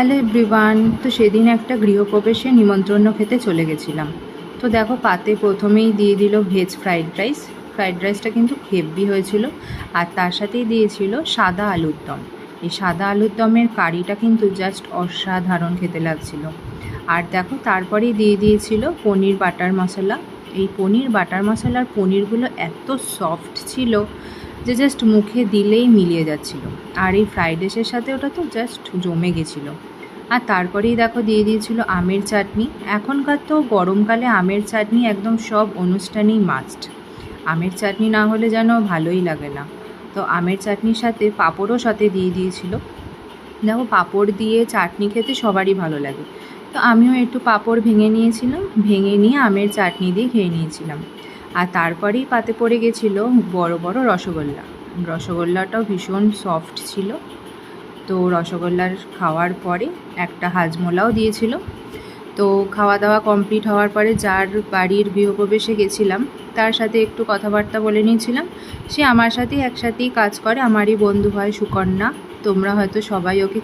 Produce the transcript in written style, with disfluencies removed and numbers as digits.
Hello everyone. তো সেদিন একটা গৃহপ্রবেশে নিমন্ত্রণ খেতে চলে গেছিলাম। তো দেখো পাতে প্রথমেই দিয়ে দিল ভেজ ফ্রাইড রাইস। ফ্রাইড রাইসটা কিন্তু হেভি হয়েছিল। আর তার সাথেই দিয়েছিল সাদা আলুর দম। এই সাদা আলুর দমের কারিটা কিন্তু জাস্ট অসাধারণ খেতে লাগছিল। আর দেখো তারপরেই দিয়ে দিয়েছিল পনির বাটার মশলা। এই পনির বাটার মশলার পনিরগুলো এত সফট ছিল যে জাস্ট মুখে দিলেই মিলিয়ে যাচ্ছিল। আর এই ফ্রাইড রাইসের সাথে ওটা তো জাস্ট জমে গেছিলো। আর তারপরেই দেখো দিয়ে দিয়েছিল আমের চাটনি। এখনকার তো গরমকালে আমের চাটনি একদম সব অনুষ্ঠানেই মাস্ট। আমের চাটনি না হলে যেন ভালোই লাগে না। তো আমের চাটনির সাথে পাঁপড়ও সাথে দিয়ে দিয়েছিল। দেখো পাঁপড় দিয়ে চাটনি খেতে সবারই ভালো লাগে। তো আমিও একটু পাঁপড় ভেঙে নিয়েছিলাম, ভেঙে নিয়ে আমের চাটনি দিয়ে খেয়ে নিয়েছিলাম। আর তারপরেই পাতে পড়ে গেছিলো বড় বড় রসগোল্লা। রসগোল্লাটাও ভীষণ সফট ছিল। তো রসগোল্লার খাওয়ার পরে একটা হাজমোলাও দিয়েছিল। তো খাওয়া দাওয়া কমপ্লিট হওয়ার পরে যার বাড়ির গৃহপ্রবেশে গেছিলাম তার সাথে একটু কথাবার্তা বলে নিয়েছিলাম। সে আমার সাথেই একসাথেই কাজ করে, আমারই বন্ধু হয় সুকন্যা। তোমরা হয়তো সবাই ওকে